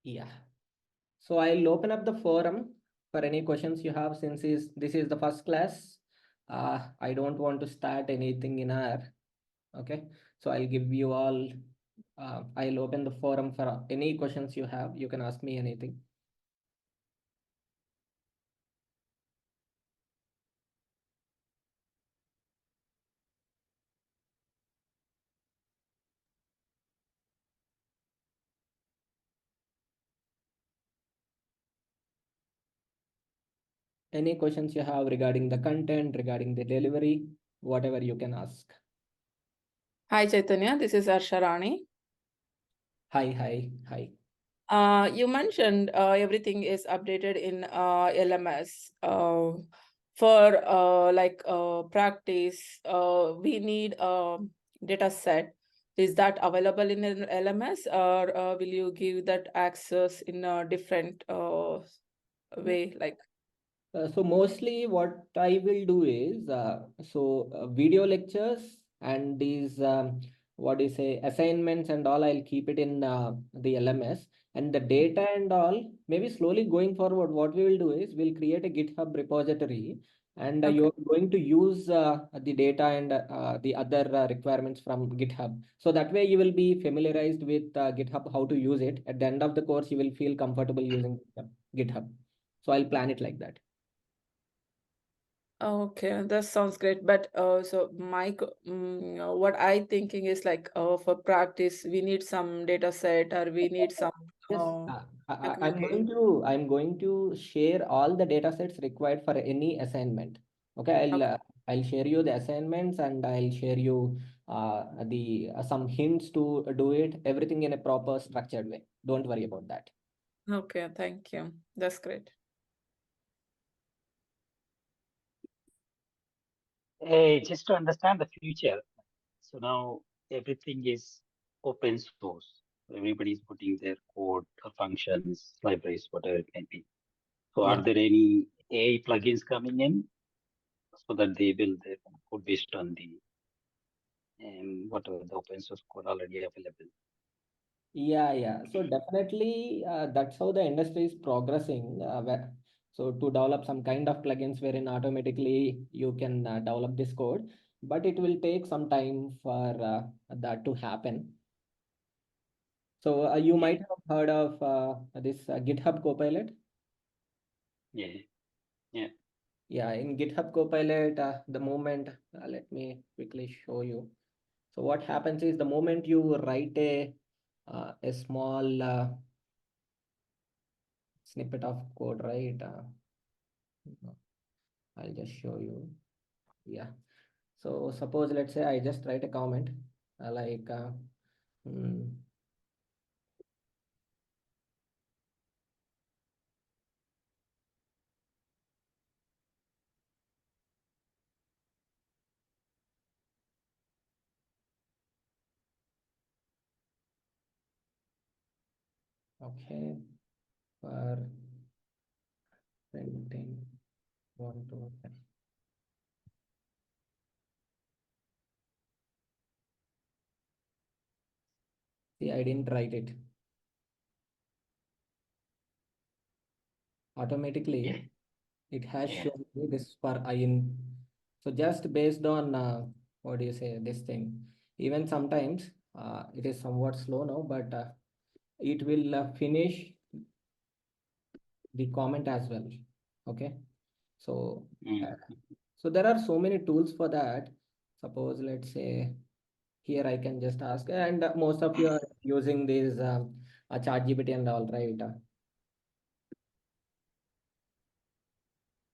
Yeah. So I'll open up the forum for any questions you have since this is the first class. I don't want to start anything in our, okay. So I'll give you all, I'll open the forum for any questions you have. You can ask me anything. Any questions you have regarding the content, regarding the delivery, whatever you can ask. Hi Chaitanya, this is Arsharani. Hi. You mentioned everything is updated in LMS. For practice, we need a data set. Is that available in an LMS, or will you give that access in a different way? So mostly what I will do is video lectures and these what do you say assignments and all, I'll keep it in the LMS, and the data and all maybe slowly going forward what we will do is we'll create a GitHub repository, and Okay. you're going to use the data and the other requirements from GitHub. So that way you will be familiarized with GitHub, how to use it. At the end of the course, you will feel comfortable using GitHub. So I'll plan it like that. Okay, that sounds great. But so what I thinking is for practice, we need some data set or we need some Yes, documentation. I'm going to share all the data sets required for any assignment. Okay, Okay. I'll share you the assignments, and I'll share you the some hints to do it, everything in a proper structured way. Don't worry about that. Okay, thank you. That's great. Just to understand the future. So now everything is open source. Everybody is putting their code, functions, libraries, whatever it may be. So Yeah. are there any AI plugins coming in so that they build their own code based on the whatever the open source code already available? Yeah. So definitely, that's how the industry is progressing. So to develop some kind of plugins wherein automatically you can develop this code, but it will take some time for that to happen. So you Yeah, might have heard of this GitHub Copilot. yeah, yeah. Yeah, in GitHub Copilot, the moment, let me quickly show you. So what happens is the moment you write a small snippet of code, right? No, I'll just show you. Yeah. So suppose let's say I just write a comment like hmm, okay, for printing 1 2 3. See, I didn't write it. Yeah, Automatically, it has yeah. shown me this for in. So just based on what do you say, this thing, even sometimes it is somewhat slow now, but it will finish the comment as well. Okay. So Mm. so there are so many tools for that. Suppose let's say here I can just ask, and most of you are using this chat GPT and all, right?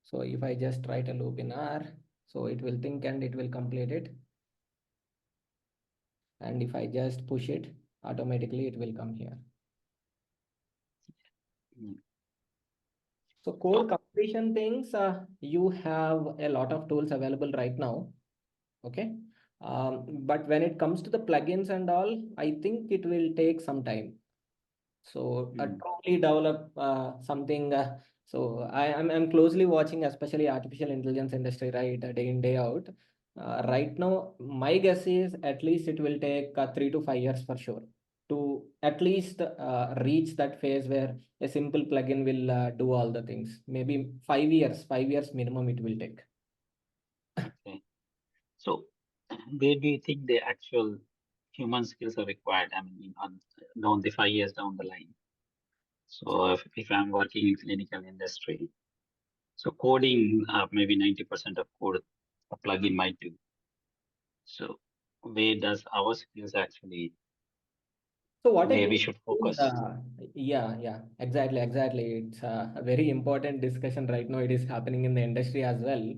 So if I just write a loop in R, so it will think and it will complete it. And if I just push it, automatically it will come here. Mm. So code completion things, you have a lot of tools available right now. Okay. But when it comes to the plugins and all, I think it will take some time. So Mm. truly develop something. I'm closely watching, especially artificial intelligence industry, right, day in day out. Right now, my guess is at least it will take 3 to 5 years for sure to at least reach that phase where a simple plugin will do all the things. Maybe 5 years minimum it will take. Okay. So where do you think the actual human skills are required? I mean, down the 5 years down the line. So if I'm working in clinical industry, so coding, maybe 90% of code a plugin might do. So where does our skills actually, So what I where we believe should is, focus? yeah, exactly. It's a very important discussion right now. It is happening in the industry as well.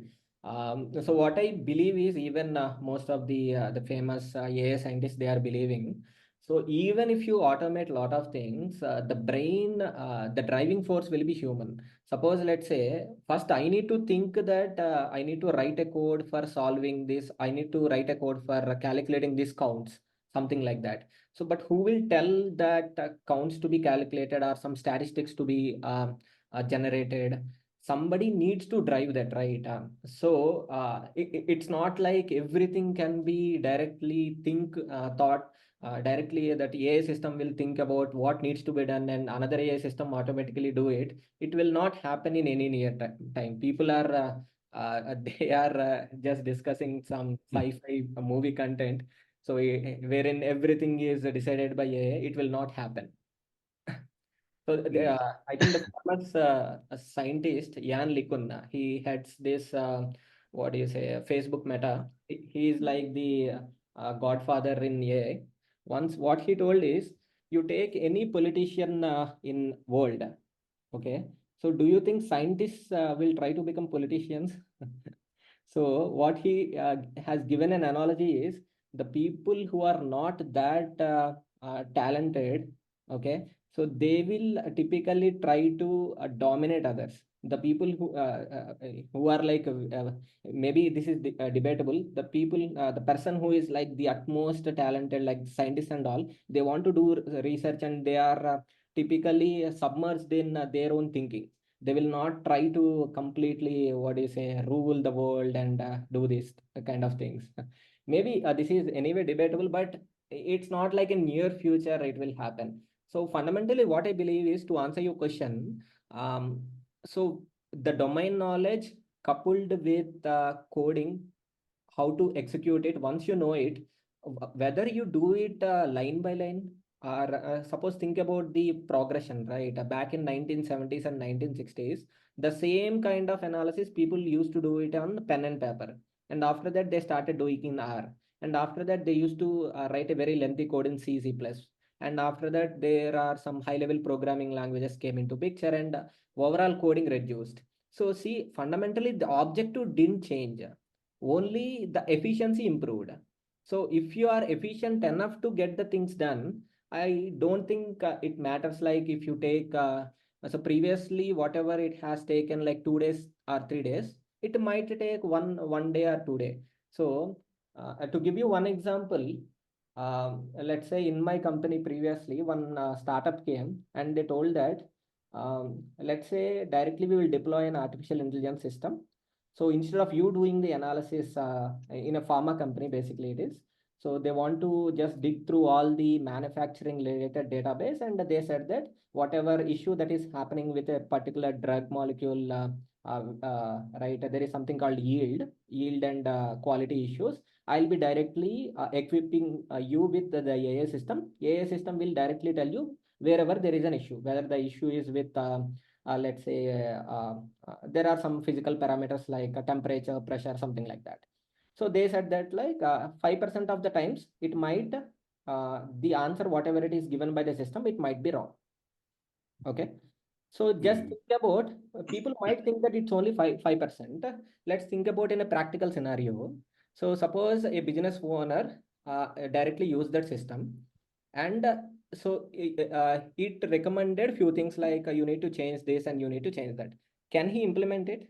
So what I believe is even most of the famous AI scientists they are believing. So even if you automate a lot of things, the brain, the driving force will be human. Suppose let's say first I need to think that I need to write a code for solving this. I need to write a code for calculating these counts, something like that. So, but who will tell that counts to be calculated or some statistics to be generated? Somebody needs to drive that, right? It's not like everything can be directly thought directly that AI system will think about what needs to be done and another AI system automatically do it. It will not happen in any near time. People are they are just discussing some sci-fi movie content, so wherein everything is decided by AI, it will not happen. So Mm, I think the famous scientist Jan LeCun, he heads this what do you say Facebook Meta. He is like the godfather in AI. Once what he told is, you take any politician in world, okay. So do you think scientists will try to become politicians? So what he has given an analogy is the people who are not that talented, okay, so they will typically try to dominate others. The people who are like maybe this is debatable. The people, the person who is like the utmost talented, like scientists and all, they want to do research and they are typically submerged in their own thinking. They will not try to completely what do you say rule the world and do this kind of things. Maybe this is anyway debatable, but it's not like in near future it will happen. So fundamentally what I believe is, to answer your question, so the domain knowledge coupled with coding, how to execute it, once you know it, whether you do it line by line or suppose think about the progression, right? Back in 1970s and 1960s, the same kind of analysis people used to do it on pen and paper, and after that they started doing in R, and after that they used to write a very lengthy code in C, C++, and after that there are some high level programming languages came into picture, and overall coding reduced. So see, fundamentally the objective didn't change, only the efficiency improved. So if you are efficient enough to get the things done, I don't think it matters like if you take so previously whatever it has taken like 2 days or 3 days, it might take one day or 2 day. So to give you one example, let's say in my company previously one startup came and they told that let's say directly we will deploy an artificial intelligence system. So instead of you doing the analysis in a pharma company, basically it is. So they want to just dig through all the manufacturing related database, and they said that whatever issue that is happening with a particular drug molecule, right, there is something called yield and quality issues. I'll be directly equipping you with the AI system. AI system will directly tell you wherever there is an issue, whether the issue is with let's say there are some physical parameters like temperature, pressure, something like that. So they said that like 5% of the times it might the answer whatever it is given by the system, it might be wrong. Okay. So just mm, think about, people might think that it's only 5%. Let's think about in a practical scenario. So suppose a business owner directly use that system, and it recommended few things like you need to change this and you need to change that. Can he implement it?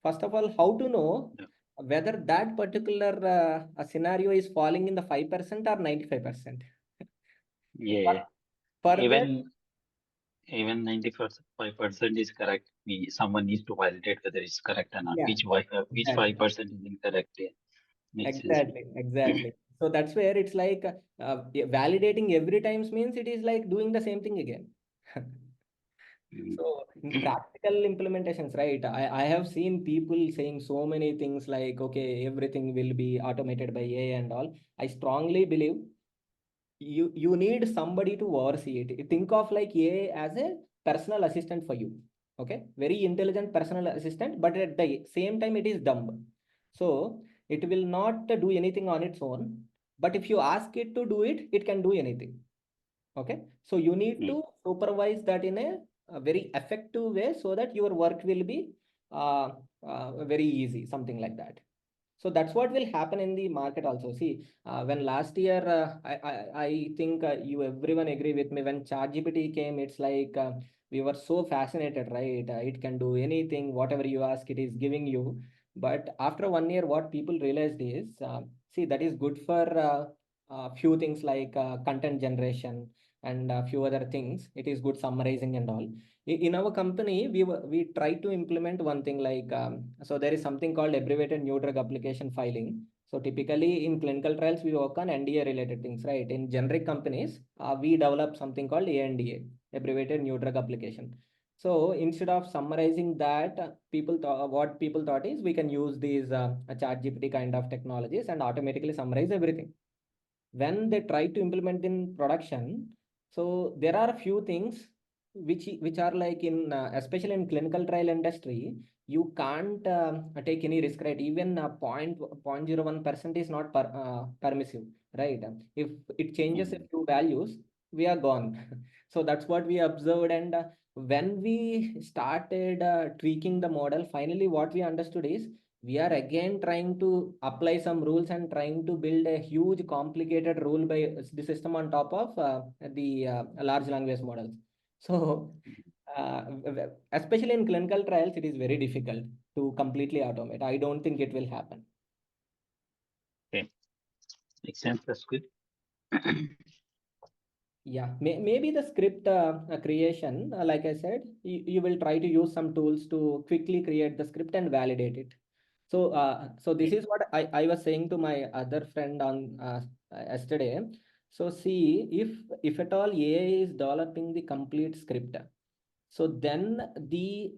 First of all, how to know yeah. whether that particular scenario is falling in the 5% or 95%? Yeah. Further, Even 95% is correct. Someone needs to validate whether it's correct or not. yeah, Which exactly. 5% is incorrect? Yeah. Makes sense. Exactly. So that's where it's like validating every times means it is like doing the same thing again. So in practical implementations, right? I have seen people saying so many things like, okay, everything will be automated by AI and all. I strongly believe you need somebody to oversee it. Think of like AI as a personal assistant for you. Okay, very intelligent personal assistant, but at the same time it is dumb. So it will not do anything on its own. But if you ask it to do it, it can do anything. Okay, so you need to supervise that in a very effective way so that your work will be very easy, something like that. So that's what will happen in the market also. See, when last year, I think you everyone agree with me when ChatGPT came, it's like we were so fascinated, right? It can do anything, whatever you ask, it is giving you. But after 1 year, what people realized is, see, that is good for few things like content generation and a few other things. It is good summarizing and all. In our company we try to implement one thing like so there is something called abbreviated new drug application filing. So typically in clinical trials we work on NDA related things, right? In generic companies we develop something called ANDA, abbreviated new drug application. So instead of summarizing that, people thought what people thought is we can use these chat gpt kind of technologies and automatically summarize everything. When they try to implement in production, so there are a few things which are like in especially in clinical trial industry, you can't take any risk, right? Even 0.01% is not permissive, right? If it changes a few values, we are gone. So that's what we observed. And when we started tweaking the model, finally what we understood is we are again trying to apply some rules and trying to build a huge complicated rule by the system on top of the large language models. So especially in clinical trials it is very difficult to completely automate. I don't think it will happen. Okay, makes sense. That's good. Yeah, maybe the script creation, like I said, you will try to use some tools to quickly create the script and validate it. So this is what I was saying to my other friend on yesterday. So see, if at all AI is developing the complete script, so then the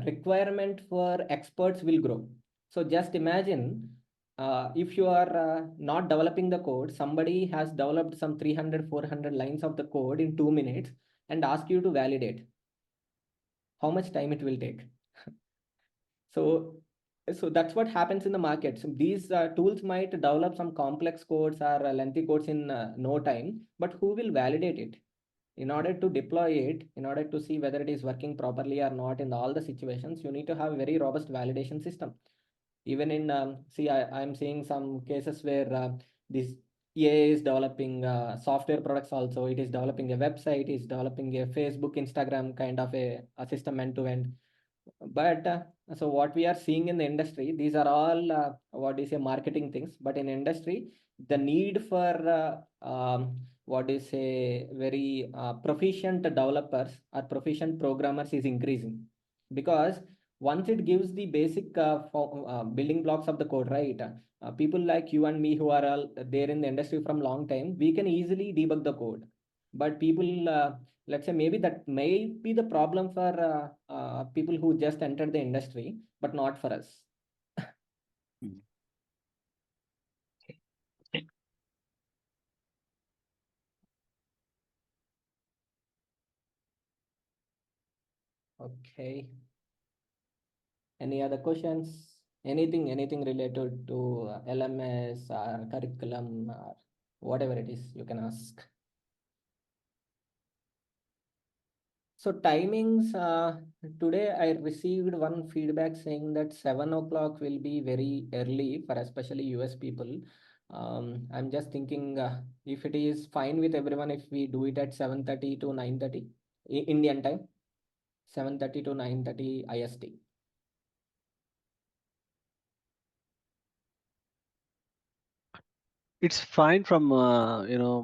requirement for experts will grow. So just imagine if you are not developing the code, somebody has developed some 300, 400 lines of the code in 2 minutes and ask you to validate. How much time it will take? So, so that's what happens in the market. So these tools might develop some complex codes or lengthy codes in no time, but who will validate it? In order to deploy it, in order to see whether it is working properly or not in all the situations, you need to have a very robust validation system. Even in, see, I'm seeing some cases where this EA is developing software products also. It is developing a website, is developing a Facebook, Instagram kind of a system end to end. But so what we are seeing in the industry, these are all what is a marketing things. But in industry, the need for what is a very proficient developers or proficient programmers is increasing, because once it gives the basic building blocks of the code, right? People like you and me who are all there in the industry from long time, we can easily debug the code. But people let's say maybe that may be the problem for people who just entered the industry, but not for us. Okay. Any other questions? Anything related to LMS or curriculum or whatever it is, you can ask. So timings, today I received one feedback saying that 7 o'clock will be very early for especially US people. I'm just thinking if it is fine with everyone, if we do it at 7:30 to 9:30 Indian time, 7:30 to 9:30 IST. It's fine from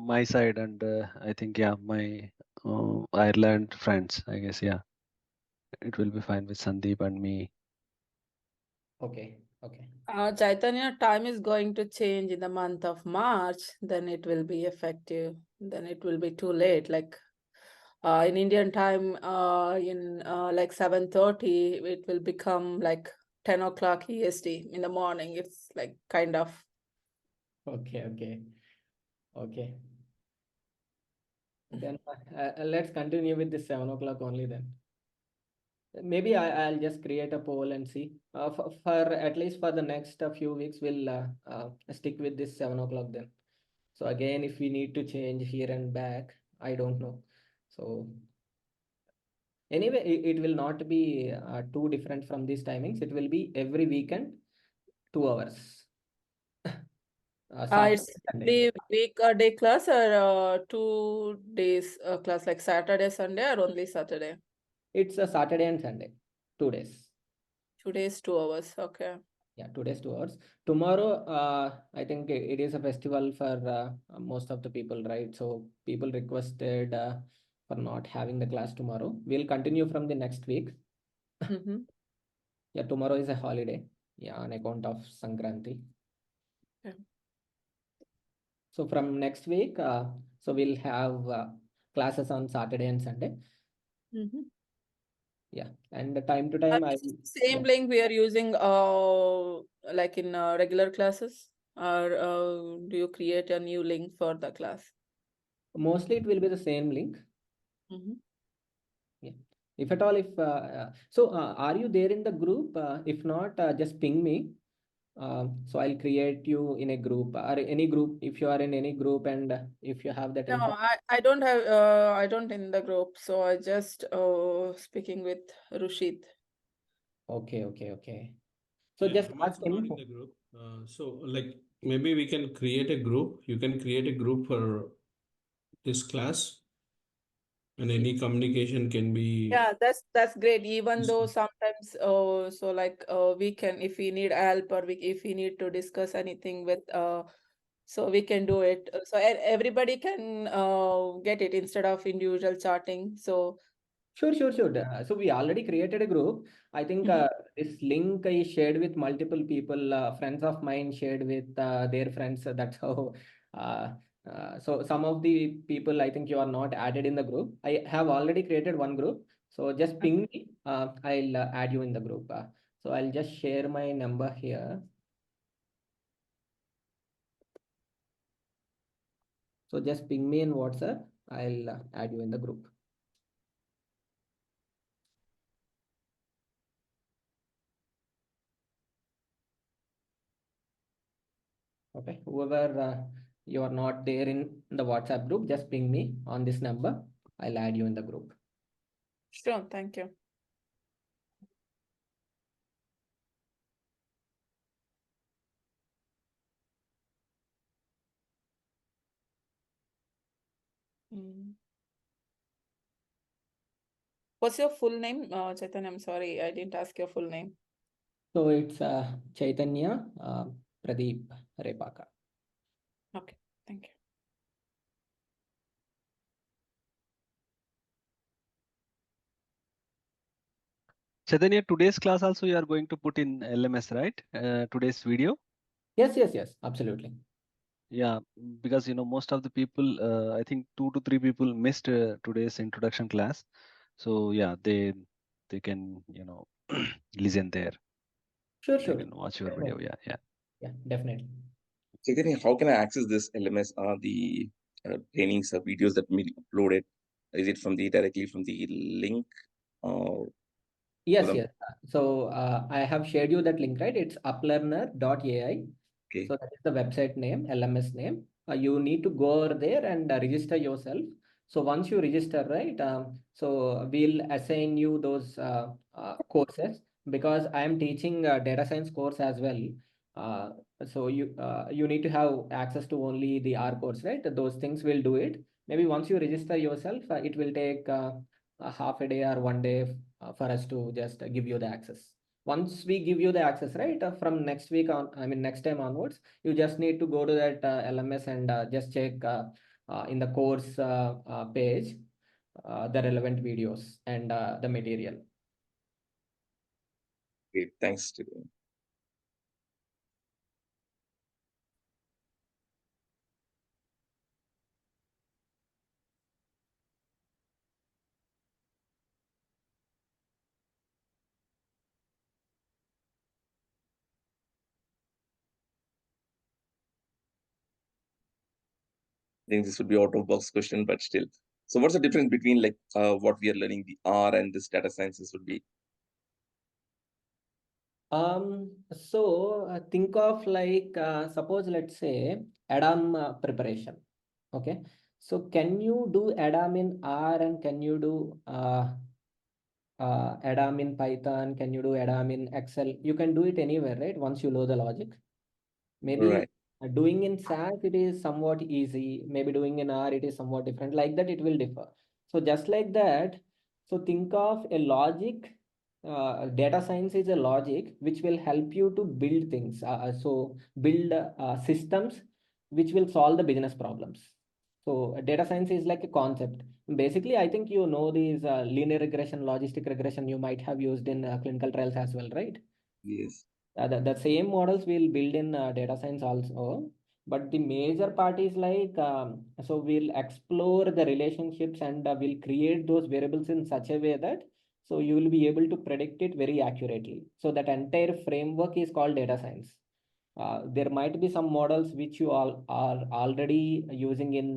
my side, and I think my Ireland friends, I guess it will be fine with Sandeep and me. Okay. Okay. Chaitanya, time is going to change in the month of March, then it will be effective. Then it will be too late. Like in Indian time, in like 7:30, it will become like 10 o'clock EST in the morning. It's like kind of. Okay. Then let's continue with this 7 o'clock only then. Maybe I'll just create a poll and see. For at least for the next few weeks, we'll stick with this 7 o'clock then. So again, if we need to change here and back, I don't know. So anyway, it will not be too different from these timings. It will be every weekend, 2 hours. Saturday, It's Sunday. the weekday class or 2 days class, like Saturday, Sunday, or only Saturday? It's a Saturday and Sunday, 2 days. 2 days, 2 hours. Okay. Yeah, 2 days, 2 hours. Tomorrow, I think it is a festival for most of the people, right? So people requested for not having the class tomorrow. We'll continue from the next week. Mm-hmm. Yeah, tomorrow is a holiday. Yeah, on account of Sankranti. Okay. So from next week, so we'll have classes on Saturday and Sunday. Mm-hmm. Yeah, and the time to time, I This is the same link we are using like in regular classes, or do you create a new link for the class? mostly it will be the same link. Mm-hmm. Yeah. If at all, if so, are you there in the group? If not, just ping me. So I'll create you in a group or any group if you are in any group and if you have that No, info. I don't have I don't in the group, so I just speaking with Rushit. Okay. So Yeah, just I'm ask also not in him. the group. So like maybe we can create a group. You can create a group for this class, and any communication can be. Yeah, that's great. Even though sometimes so like we can, if we need help, or if we need to discuss anything with so we can do it. So everybody can get it instead of individual chatting. So Sure. So we already created a group. I think Mhm. this link I shared with multiple people, friends of mine shared with their friends. That's how. Uh, so some of the people I think you are not added in the group. I have already created one group. So just ping me. I'll add you in the group. So I'll just share my number here. So just ping me in WhatsApp. I'll add you in the group. Okay, whoever you are not there in the WhatsApp group, just ping me on this number. I'll add you in the group. Sure, thank you. Mm. What's your full name, Chaitanya? I'm sorry, I didn't ask your full name. So it's Chaitanya Pradeep Repaka. Okay, thank you. Chaitanya, today's class also you are going to put in LMS, right? Today's video. Yes, absolutely. Yeah, because most of the people, I think 2 to 3 people missed today's introduction class. So yeah, they can listen there. Sure. They can watch your video. Definitely. Yeah. Yeah, definitely. Chaitanya, how can I access this LMS? The trainings or videos that we uploaded? Is it directly from the link? Or Yes. them? So I have shared you that link, right? It's uplearner.ai. Okay. So that is the website name, LMS name. You need to go over there and register yourself. So once you register, right, so we'll assign you those courses because I am teaching a data science course as well. Uh, so you need to have access to only the R course, right? Those things will do it. Maybe once you register yourself, it will take a half a day or one day for us to just give you the access. Once we give you the access, right, from next week on, I mean, next time onwards, you just need to go to that LMS and just check in the course page the relevant videos and the material. Great. Thanks, Chaitanya. think this would be out of box question, but still. So what's the difference between like what we are learning, the R and this data sciences would be? Think of like suppose let's say ADAM preparation. Okay. So can you do ADAM in R and can you do ADAM in Python? Can you do ADAM in Excel? You can do it anywhere, right? Once you know the logic. Maybe Right. doing in SAS it is somewhat easy. Maybe doing in R it is somewhat different. Like that, it will differ. So just like that, so think of a logic. Data science is a logic which will help you to build things. So build systems which will solve the business problems. So data science is like a concept. Basically, I think you know these linear regression, logistic regression you might have used in clinical trials as well, right? Yes. The same models we'll build in data science also, but the major part is like so we'll explore the relationships and we'll create those variables in such a way that so you will be able to predict it very accurately. So that entire framework is called data science. There might be some models which you all are already using in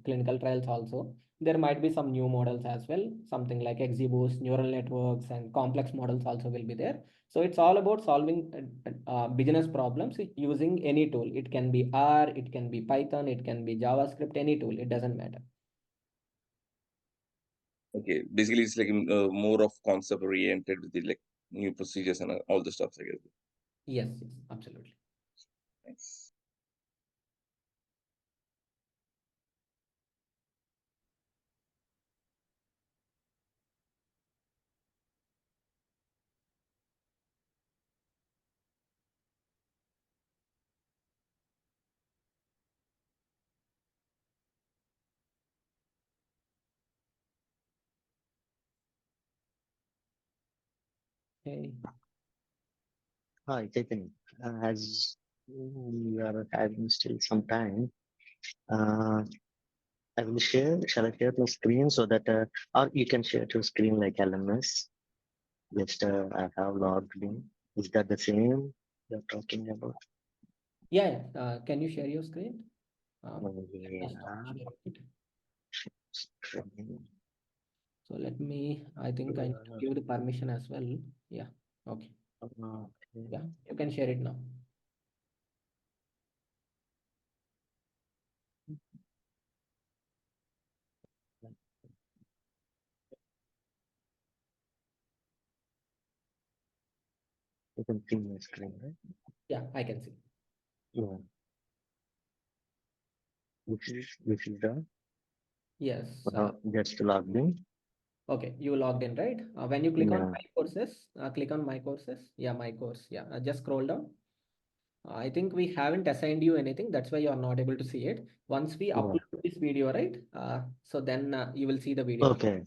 clinical trials also. There might be some new models as well, something like XGBoost, neural networks, and complex models also will be there. So it's all about solving business problems using any tool. It can be R, it can be Python, it can be JavaScript, any tool. It doesn't matter. Okay. Basically, it's like more of concept oriented with the like new procedures and all the stuff, I guess. Yes, yes, absolutely. Thanks. Okay. Hi, Chetan. As we are having still some time, uh, I will share. Shall I share the screen so that, or you can share your screen like LMS? Just I have logged in. Is that the same you're talking about? Yeah, can you share your screen? Yeah. Share it. Screen. So let me, I think I need to give the permission as well. Yeah. Okay. Okay. Yeah, you can share it now. You can see my screen, right? Yeah, I can see. Yeah. This is done. Yes. Just logged in. Okay, you logged in, right? When you click on Yeah. my courses, click on my courses. Yeah, my course. Yeah, just scroll down. I think we haven't assigned you anything. That's why you are not able to see it. Once we Yeah. upload this video, right? So then you will see the video. Okay.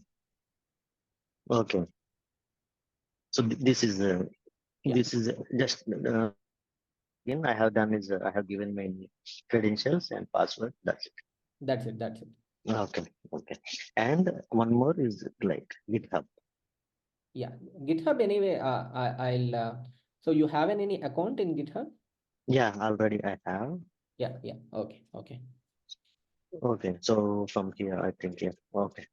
Okay. So this is Yeah. this is just again I have done is I have given my credentials and password. That's it. That's it. That's it. Okay. Okay. And one more is like GitHub. Yeah. GitHub anyway. I'll. So you have any account in GitHub? Yeah, already I have. Yeah. Yeah. Okay. Okay. Okay. So from here, I think yeah. Okay.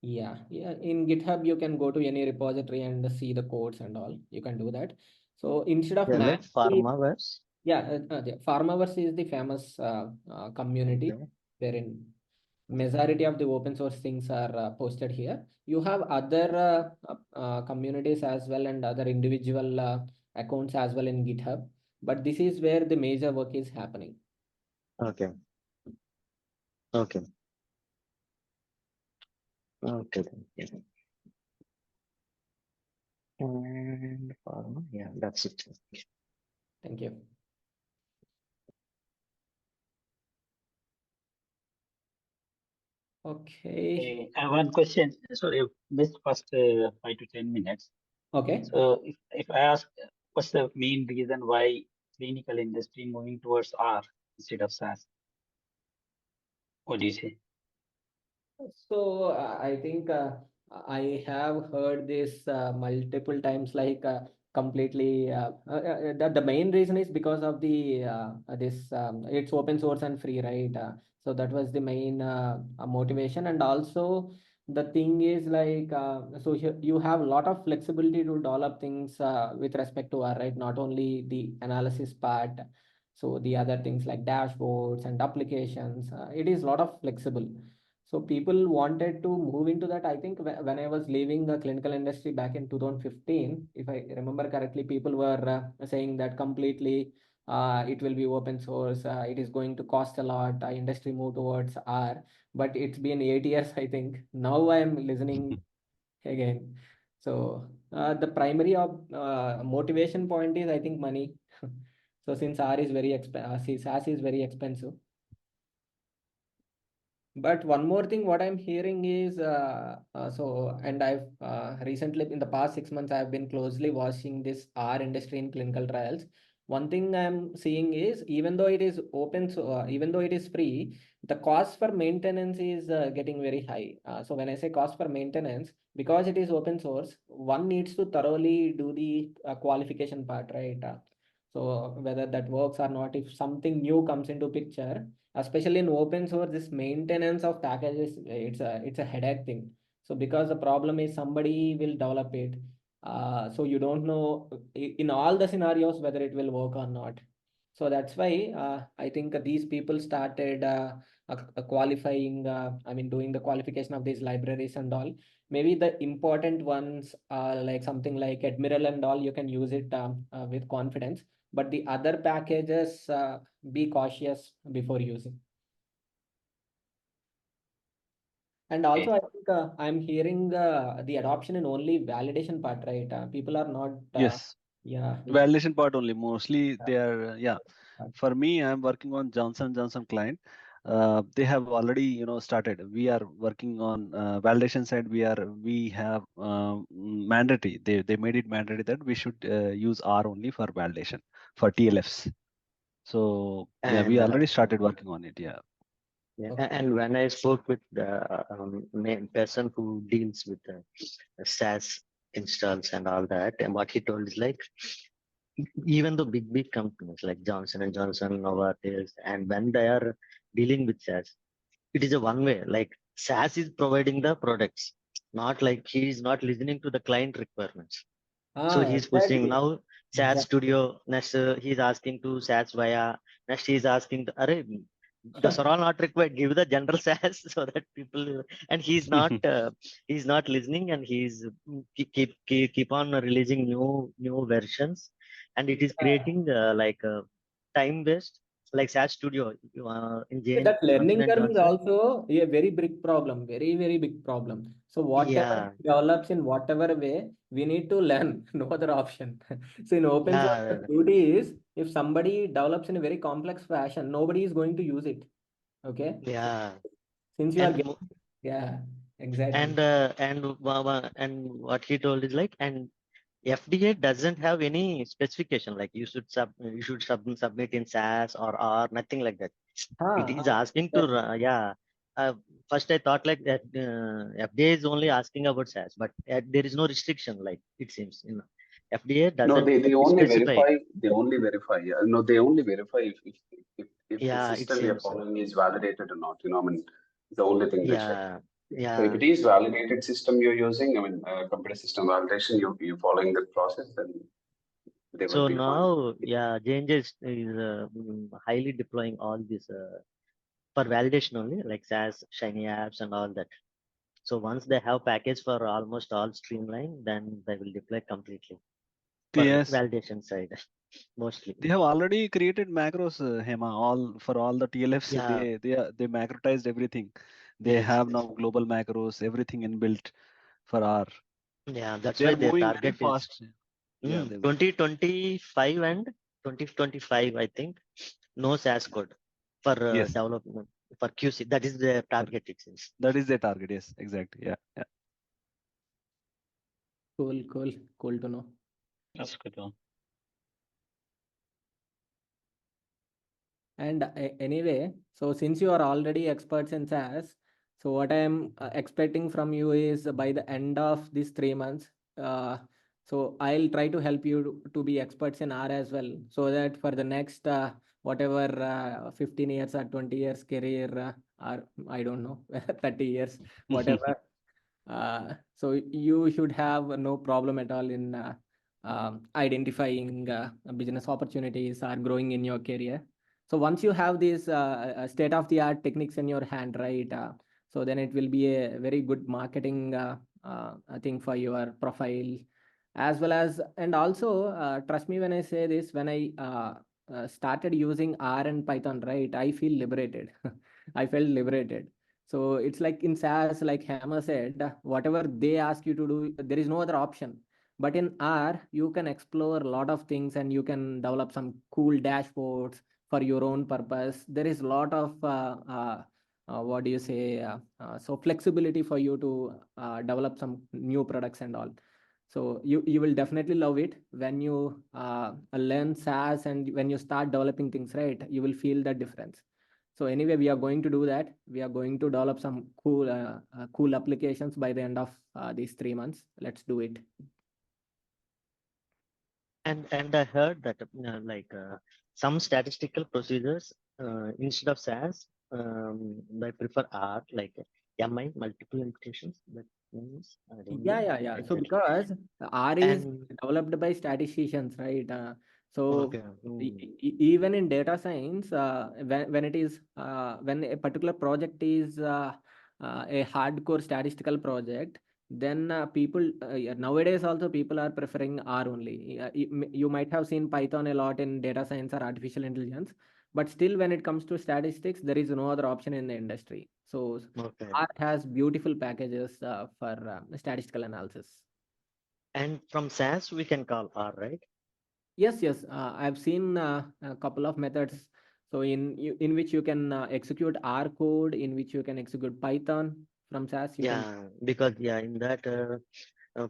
Yeah, yeah. In GitHub, you can go to any repository and see the codes and all. You can do that. So instead of Yeah, like manually, Pharmaverse. yeah, the Pharmaverse is the famous community Okay. wherein majority of the open source things are posted here. You have other communities as well and other individual accounts as well in GitHub. But this is where the major work is happening. Okay. Okay. Okay. Yeah. And pharma. Yeah, that's it. Thank you. Okay. I have one question. Sorry, I missed first 5 to 10 minutes. Okay. So if I ask, what's the main reason why clinical industry moving towards R instead of SAS? What do you say? So I think I have heard this multiple times, like completely the main reason is because of the this it's open source and free, right? So that was the main motivation. And also the thing is like so you have a lot of flexibility to develop things with respect to R, right? Not only the analysis part, so the other things like dashboards and applications, it is a lot of flexible. So people wanted to move into that. I think when I was leaving the clinical industry back in 2015, if I remember correctly, people were saying that completely it will be open source. It is going to cost a lot. Industry move towards R. But it's been 8 years, I think. Now I am listening again. So the primary motivation point is, I think, money. So since R is very expensive, SaaS is very expensive. But one more thing, what I'm hearing is, and I've recently, in the past 6 months, I've been closely watching this R industry in clinical trials. One thing I'm seeing is, even though it is open, so even though it is free, the cost for maintenance is getting very high. So when I say cost for maintenance, because it is open source, one needs to thoroughly do the qualification part, right? So whether that works or not, if something new comes into picture, especially in open source, this maintenance of packages, it's a headache thing. So because the problem is somebody will develop it, so you don't know in all the scenarios whether it will work or not. So that's why I think these people started qualifying, I mean doing the qualification of these libraries and all. Maybe the important ones like something like Admiral and all, you can use it with confidence, but the other packages, be cautious before using. And also, I think I'm hearing the adoption in only validation part, right? People are not, Yes, yeah, validation part only. Mostly they are, yeah. For me, I'm working on Johnson Johnson client. They have already, started. We are working on validation side. We have mandatory. They made it mandatory that we should use R only for validation for TLFs. So yeah, we And already started working on it. Yeah. yeah, okay. and when I spoke with the main person who deals with the SaaS installs and all that, and what he told is like, even though big companies like Johnson and Johnson, Novartis, and when they are dealing with SaaS, it is a one way. Like SaaS is providing the products, not like he is not listening to the client requirements. So he's pushing Exactly. now SaaS Exactly. Studio. Next, he's asking to SaaS via. Next, he's asking, Array, those are all not required. Give the general SaaS so that people. And he's not listening, and he's keep on releasing new versions, and it is Yeah. creating like time based like SaaS Studio in That Johnson learning and curve is Johnson. also a very big problem, very big problem. So whatever Yeah, develops in whatever way, we need to learn, no other option. So in open source, the yeah, beauty is if somebody develops in a very complex fashion, nobody is going to use it. Okay. So yeah. since you are And getting, yeah, exactly. and what he told is like, and FDA doesn't have any specification like you should submit in SAS or R, nothing like that. It is asking to Exactly. yeah. Uh, First I thought like that FDA is only asking about SAS, but there is no restriction like it seems. FDA No, doesn't they only specify. verify. They only verify. Yeah. No, they only verify if the Yeah, it system you're seems. following is validated or not. I mean, the only thing they check. Yeah, So if yeah. it is validated system you're using, I mean, computer system validation, you following that process, then they will So be fine. now, yeah, J&J is highly deploying all this for validation only, like SAS, Shiny apps, and all that. So once they have package for almost all streamline, then they will deploy completely for Yes, validation side, mostly. they have already created macros, Hema. All for all the TLFs, Yeah, they macrotized everything. They yes, have yes. now global macros, everything inbuilt for R. Yeah, that's They why are their moving very target is fast. Yeah, they will. 2025 and 2025, I think. No SAS code for Yes, development for QC. That is their correct. target, it seems. That is their target. Yes, exactly. Yeah, yeah. Cool to know. That's good one. And anyway, so since you are already experts in SaaS, so what I am expecting from you is by the end of these 3 months, So I'll try to help you to be experts in R as well, so that for the next whatever 15 years or 20 years career, or I don't know, 30 years, whatever. So you should have no problem at all in identifying business opportunities or growing in your career. So once you have these state-of-the-art techniques in your hand, right? So then it will be a very good marketing thing for your profile, as well as, and also trust me when I say this, when I started using R and Python, right? I feel liberated. I felt liberated. So it's like in SaaS, like Hammer said, whatever they ask you to do, there is no other option. But in R, you can explore a lot of things and you can develop some cool dashboards for your own purpose. There is a lot of what do you say? So flexibility for you to develop some new products and all. So you will definitely love it when you learn SaaS, and when you start developing things, right? You will feel the difference. So anyway, we are going to do that. We are going to develop some cool applications by the end of these 3 months. Let's do it. And I heard that some statistical procedures instead of SAS, they prefer R, like MI, multiple implications. That means I don't know Yeah. So exactly. because R is And developed by statisticians, right? So okay, even in data science, when it is when a particular project is a hardcore statistical project, then yeah, nowadays also people are preferring R only. You might have seen Python a lot in data science or artificial intelligence, but still when it comes to statistics, there is no other option in the industry. So okay. R has beautiful packages for statistical analysis. And from SAS we can call R, right? Yes. I've seen a couple of methods. So in which you can execute R code, in which you can execute Python from SAS. You can. Yeah, because in that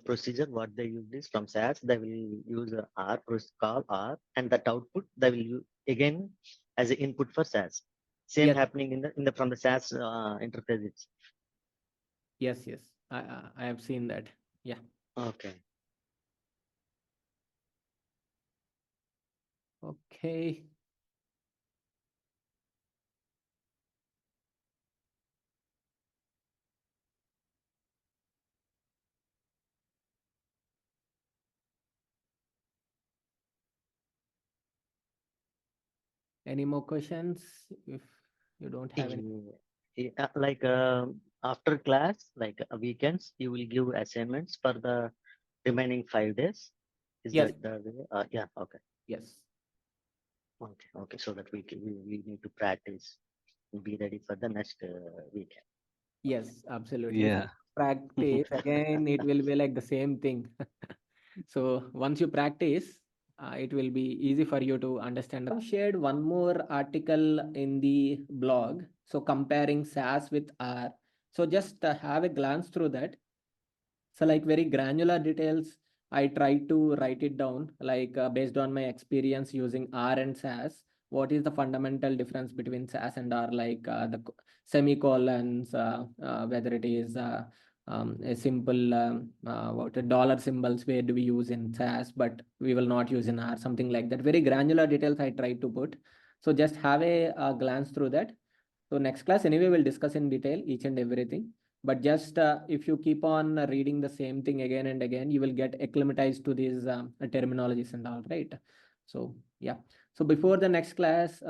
procedure, what they use is from SAS, they will use R, call R, and that output they will use again as an input for SAS. Same Yes, happening in the from the SAS interfaces. yes. I have seen that. Yeah. Okay. Okay. Any more questions? If you don't have any. Like after class, like weekends, you will give assignments for the remaining 5 days. Is Yes. that the way? Yeah. Okay. Yes. Okay. So that we need to practice, be ready for the next weekend. Yes, absolutely. If Yeah. you practice again, it will be like the same thing. So once you practice, it will be easy for you to understand. I've shared one more article in the blog. So comparing SAS with R. So just have a glance through that. So like very granular details, I try to write it down, like based on my experience using R and SAS. What is the fundamental difference between SAS and R? Like the semicolons, whether it is a simple what a dollar symbols, where do we use in SAS, but we will not use in R, something like that. Very granular details I try to put. So just have a glance through that. So next class anyway we'll discuss in detail each and everything. But just if you keep on reading the same thing again and again, you will get acclimatized to these terminologies and all, right? So yeah. So before the next class,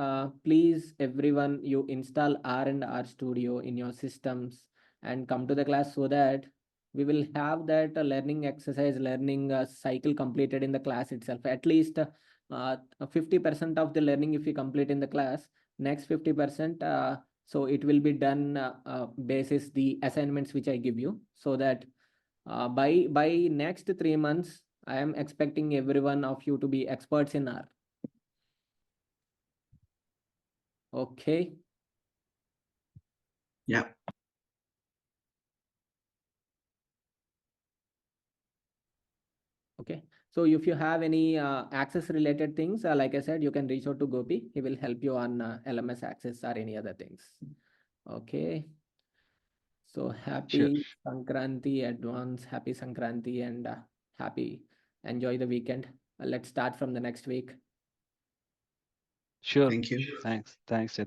please everyone, you install R and R Studio in your systems and come to the class, so that we will have that learning exercise, learning cycle completed in the class itself. At least 50% of the learning if you complete in the class, next 50% so it will be done basis the assignments which I give you, so that by next 3 months I am expecting every one of you to be experts in R. Okay. Yeah. Okay. So if you have any access related things, like I said, you can reach out to Gopi. He will help you on LMS access or any other things. Okay. So Sure. happy Sankranti advance, happy Sankranti, and happy enjoy the weekend. Let's start from the next week. Sure. Thank you. Thanks, Chaitanya.